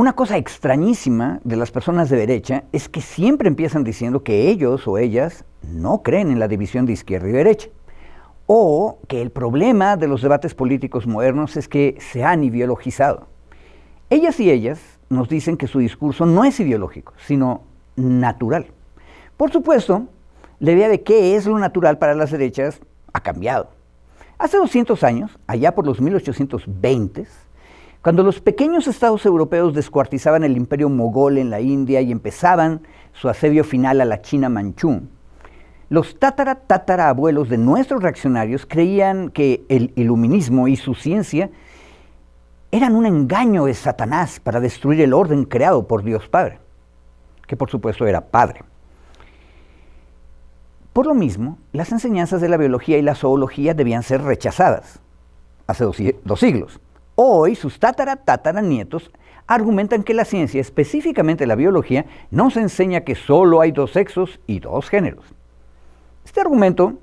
Una cosa extrañísima de las personas de derecha es que siempre empiezan diciendo que ellos o ellas no creen en la división de izquierda y derecha, o que el problema de los debates políticos modernos es que se han ideologizado. Ellas y ellas nos dicen que su discurso no es ideológico, sino natural. Por supuesto, la idea de qué es lo natural para las derechas ha cambiado. Hace 200 años, allá por los 1820s, cuando los pequeños estados europeos descuartizaban el imperio mogol en la India y empezaban su asedio final a la China manchú, los tatarabuelos de nuestros reaccionarios creían que el iluminismo y su ciencia eran un engaño de Satanás para destruir el orden creado por Dios Padre, que por supuesto era Padre. Por lo mismo, las enseñanzas de la biología y la zoología debían ser rechazadas hace dos siglos. Hoy sus tataranietos argumentan que la ciencia, específicamente la biología, nos enseña que solo hay dos sexos y dos géneros. Este argumento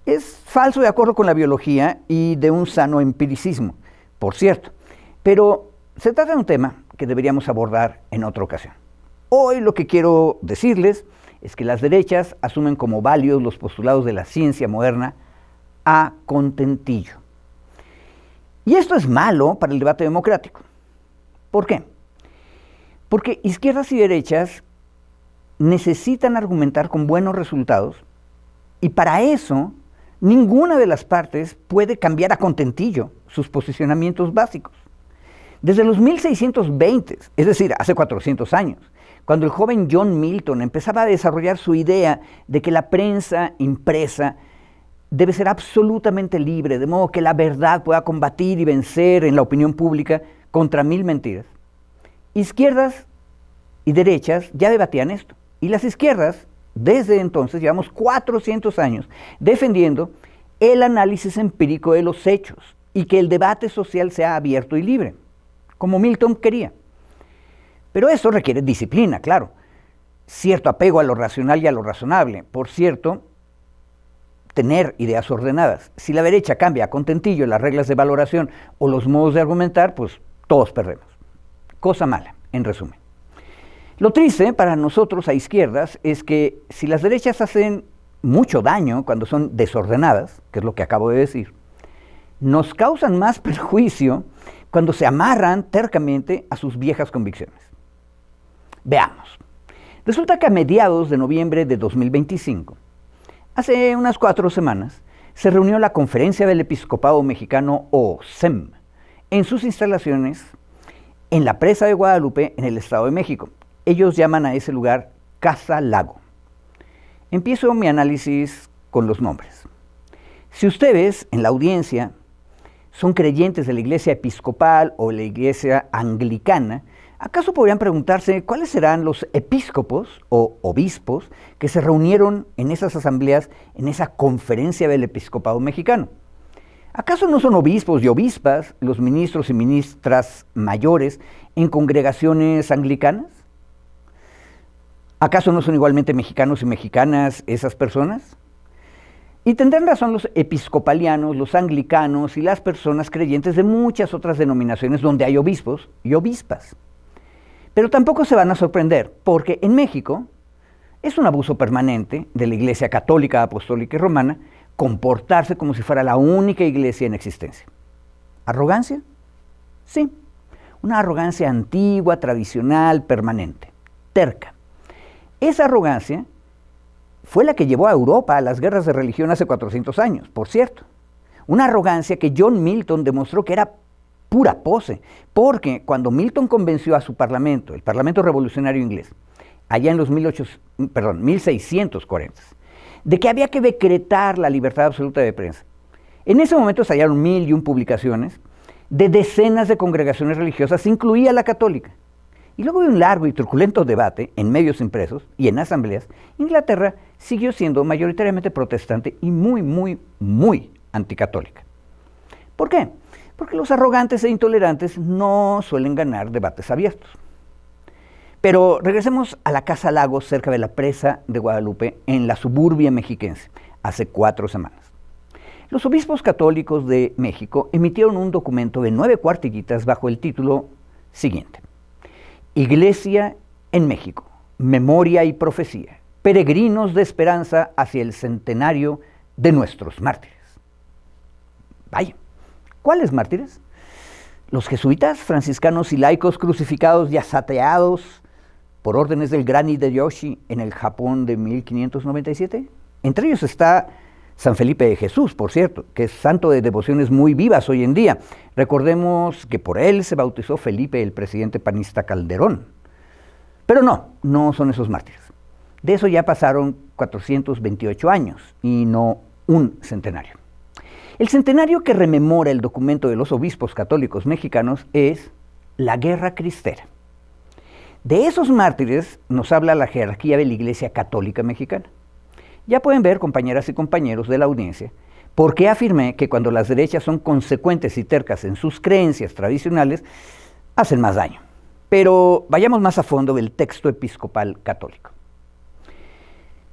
es falso de acuerdo con la biología y de un sano empiricismo, por cierto, pero se trata de un tema que deberíamos abordar en otra ocasión. Hoy lo que quiero decirles es que las derechas asumen como válidos los postulados de la ciencia moderna a contentillo. Y esto es malo para el debate democrático. ¿Por qué? Porque izquierdas y derechas necesitan argumentar con buenos resultados y para eso ninguna de las partes puede cambiar a contentillo sus posicionamientos básicos. Desde los 1620, es decir, hace 400 años, cuando el joven John Milton empezaba a desarrollar su idea de que la prensa impresa debe ser absolutamente libre, de modo que la verdad pueda combatir y vencer en la opinión pública contra mil mentiras. Izquierdas y derechas ya debatían esto, y las izquierdas, desde entonces, llevamos 400 años defendiendo el análisis empírico de los hechos y que el debate social sea abierto y libre, como Milton quería. Pero eso requiere disciplina, claro, cierto apego a lo racional y a lo razonable, por cierto, tener ideas ordenadas. Si la derecha cambia a contentillo las reglas de valoración o los modos de argumentar, pues todos perdemos. Cosa mala, en resumen. Lo triste para nosotros a izquierdas es que si las derechas hacen mucho daño cuando son desordenadas, que es lo que acabo de decir, nos causan más perjuicio cuando se amarran tercamente a sus viejas convicciones. Veamos. Resulta que a mediados de noviembre de 2025, hace unas 4 semanas, se reunió la Conferencia del Episcopado Mexicano, o CEM, en sus instalaciones en la Presa de Guadalupe, en el Estado de México. Ellos llaman a ese lugar Casa Lago. Empiezo mi análisis con los nombres. Si ustedes, en la audiencia, son creyentes de la Iglesia Episcopal o la Iglesia Anglicana, ¿acaso podrían preguntarse cuáles serán los episcopos o obispos que se reunieron en esas asambleas, en esa Conferencia del Episcopado Mexicano? ¿Acaso no son obispos y obispas los ministros y ministras mayores en congregaciones anglicanas? ¿Acaso no son igualmente mexicanos y mexicanas esas personas? Y tendrán razón los episcopalianos, los anglicanos y las personas creyentes de muchas otras denominaciones donde hay obispos y obispas. Pero tampoco se van a sorprender, porque en México es un abuso permanente de la Iglesia Católica, Apostólica y Romana comportarse como si fuera la única iglesia en existencia. ¿Arrogancia? Sí, una arrogancia antigua, tradicional, permanente, terca. Esa arrogancia fue la que llevó a Europa a las guerras de religión hace 400 años, por cierto. Una arrogancia que John Milton demostró que era pura pose, porque cuando Milton convenció a su parlamento, el Parlamento Revolucionario Inglés, allá en los 1640, de que había que decretar la libertad absoluta de prensa, en ese momento se hallaron 1001 publicaciones de decenas de congregaciones religiosas, incluida la católica. Y luego de un largo y truculento debate en medios impresos y en asambleas, Inglaterra siguió siendo mayoritariamente protestante y muy anticatólica. ¿Por qué? Porque los arrogantes e intolerantes no suelen ganar debates abiertos. Pero regresemos a la Casa Lago cerca de la Presa de Guadalupe en la suburbia mexiquense, hace 4 semanas. Los obispos católicos de México emitieron un documento de 9 cuartillitas bajo el título siguiente: Iglesia en México, memoria y profecía, peregrinos de esperanza hacia el centenario de nuestros mártires. Vaya, ¿cuáles mártires? Los jesuitas, franciscanos y laicos crucificados y azateados por órdenes del gran Hideyoshi en el Japón de 1597. Entre ellos está San Felipe de Jesús, por cierto, que es santo de devociones muy vivas hoy en día. Recordemos que por él se bautizó Felipe, el presidente panista Calderón. Pero no son esos mártires. De eso ya pasaron 428 años y no un centenario. El centenario que rememora el documento de los obispos católicos mexicanos es la Guerra Cristera. De esos mártires nos habla la jerarquía de la Iglesia Católica Mexicana. Ya pueden ver, compañeras y compañeros de la audiencia, por qué afirmé que cuando las derechas son consecuentes y tercas en sus creencias tradicionales, hacen más daño. Pero vayamos más a fondo del texto episcopal católico.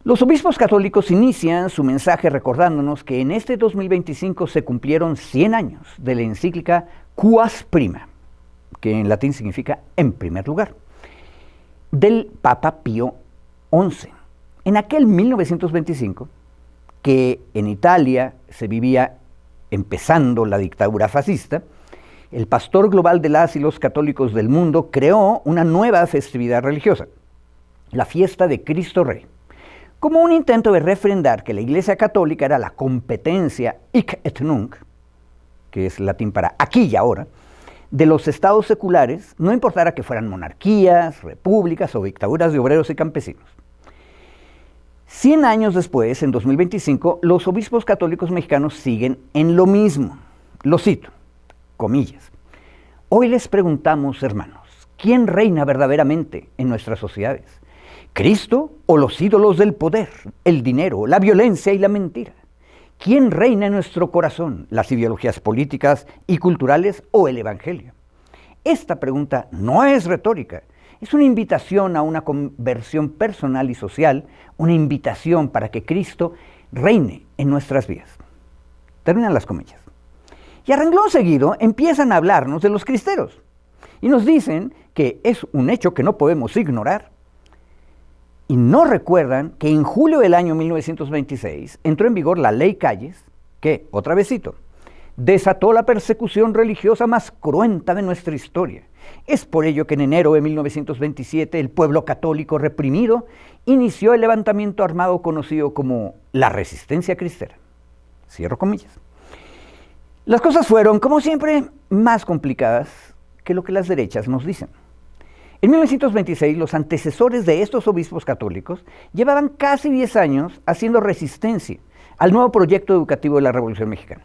Los obispos católicos inician su mensaje recordándonos que en este 2025 se cumplieron 100 años de la encíclica Quas Prima, que en latín significa en primer lugar, del Papa Pío XI. En aquel 1925, que en Italia se vivía empezando la dictadura fascista, el pastor global de las y los católicos del mundo creó una nueva festividad religiosa, la fiesta de Cristo Rey, como un intento de refrendar que la Iglesia Católica era la competencia hic et nunc, que es latín para aquí y ahora, de los estados seculares, no importara que fueran monarquías, repúblicas o dictaduras de obreros y campesinos. 100 años después, en 2025, los obispos católicos mexicanos siguen en lo mismo. Lo cito, comillas. Hoy les preguntamos, hermanos, ¿quién reina verdaderamente en nuestras sociedades? ¿Cristo o los ídolos del poder, el dinero, la violencia y la mentira? ¿Quién reina en nuestro corazón, las ideologías políticas y culturales o el Evangelio? Esta pregunta no es retórica, es una invitación a una conversión personal y social, una invitación para que Cristo reine en nuestras vidas. Terminan las comillas. Y a renglón seguido empiezan a hablarnos de los cristeros y nos dicen que es un hecho que no podemos ignorar. Y no recuerdan que en julio del año 1926 entró en vigor la Ley Calles, que, otra vez cito, desató la persecución religiosa más cruenta de nuestra historia. Es por ello que en enero de 1927 el pueblo católico reprimido inició el levantamiento armado conocido como la Resistencia Cristera. Cierro comillas. Las cosas fueron, como siempre, más complicadas que lo que las derechas nos dicen. En 1926, los antecesores de estos obispos católicos llevaban casi 10 años haciendo resistencia al nuevo proyecto educativo de la Revolución Mexicana.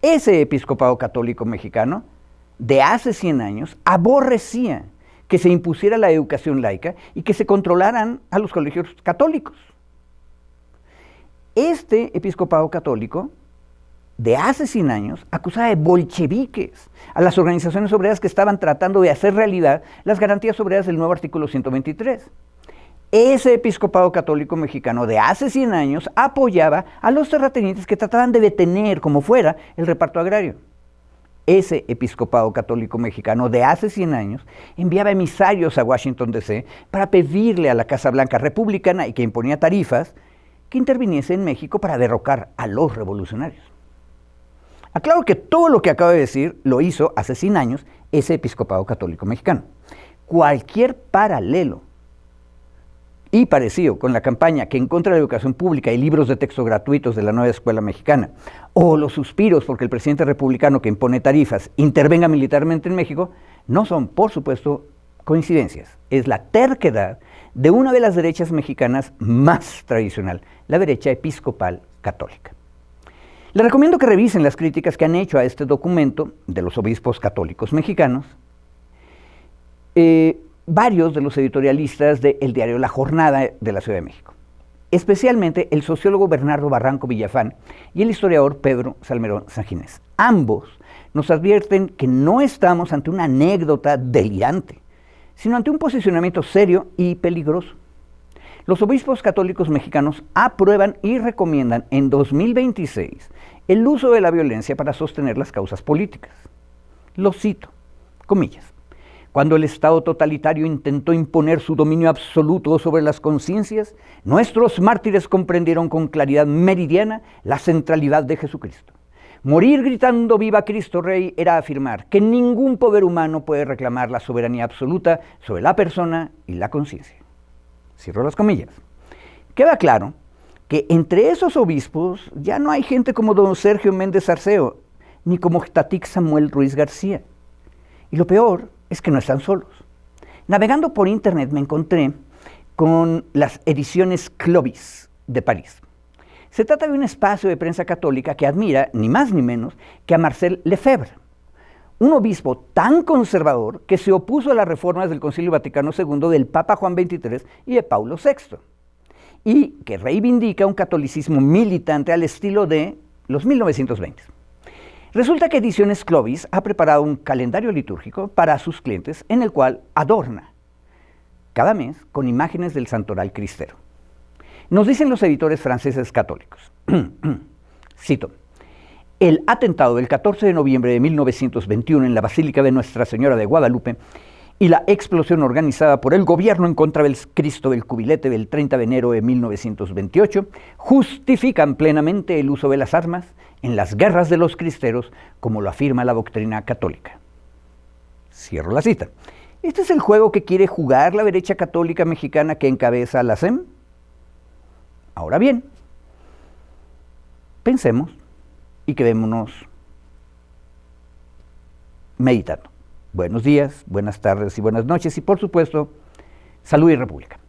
Ese episcopado católico mexicano, de hace 100 años, aborrecía que se impusiera la educación laica y que se controlaran a los colegios católicos. Este episcopado católico, de hace 100 años, acusaba de bolcheviques a las organizaciones obreras que estaban tratando de hacer realidad las garantías obreras del nuevo artículo 123. Ese episcopado católico mexicano de hace 100 años apoyaba a los terratenientes que trataban de detener como fuera el reparto agrario. Ese episcopado católico mexicano de hace 100 años enviaba emisarios a Washington, D.C. para pedirle a la Casa Blanca republicana y que imponía tarifas que interviniese en México para derrocar a los revolucionarios. Aclaro que todo lo que acabo de decir lo hizo hace 100 años ese episcopado católico mexicano. Cualquier paralelo y parecido con la campaña que en contra de la educación pública y libros de texto gratuitos de la nueva escuela mexicana, o los suspiros porque el presidente republicano que impone tarifas intervenga militarmente en México, no son, por supuesto, coincidencias. Es la terquedad de una de las derechas mexicanas más tradicional, la derecha episcopal católica. Les recomiendo que revisen las críticas que han hecho a este documento de los obispos católicos mexicanos, varios de los editorialistas del diario La Jornada de la Ciudad de México, especialmente el sociólogo Bernardo Barranco Villafán y el historiador Pedro Salmerón Sanginés. Ambos nos advierten que no estamos ante una anécdota delirante, sino ante un posicionamiento serio y peligroso. Los obispos católicos mexicanos aprueban y recomiendan en 2026 el uso de la violencia para sostener las causas políticas. Lo cito, comillas. Cuando el Estado totalitario intentó imponer su dominio absoluto sobre las conciencias, nuestros mártires comprendieron con claridad meridiana la centralidad de Jesucristo. Morir gritando «Viva Cristo Rey» era afirmar que ningún poder humano puede reclamar la soberanía absoluta sobre la persona y la conciencia. Cierro las comillas. Queda claro que entre esos obispos ya no hay gente como don Sergio Méndez Arceo, ni como Tatic Samuel Ruiz García. Y lo peor es que no están solos. Navegando por internet me encontré con las ediciones Clovis de París. Se trata de un espacio de prensa católica que admira, ni más ni menos, que a Marcel Lefebvre, un obispo tan conservador que se opuso a las reformas del Concilio Vaticano II del Papa Juan XXIII y de Paulo VI, y que reivindica un catolicismo militante al estilo de los 1920. Resulta que Ediciones Clovis ha preparado un calendario litúrgico para sus clientes en el cual adorna cada mes con imágenes del santoral cristero. Nos dicen los editores franceses católicos, cito, el atentado del 14 de noviembre de 1921 en la Basílica de Nuestra Señora de Guadalupe y la explosión organizada por el gobierno en contra del Cristo del Cubilete del 30 de enero de 1928 justifican plenamente el uso de las armas en las guerras de los cristeros, como lo afirma la doctrina católica. Cierro la cita. ¿Este es el juego que quiere jugar la derecha católica mexicana que encabeza la SEM? Ahora bien, pensemos y quedémonos meditando. Buenos días, buenas tardes y buenas noches y por supuesto, salud y república.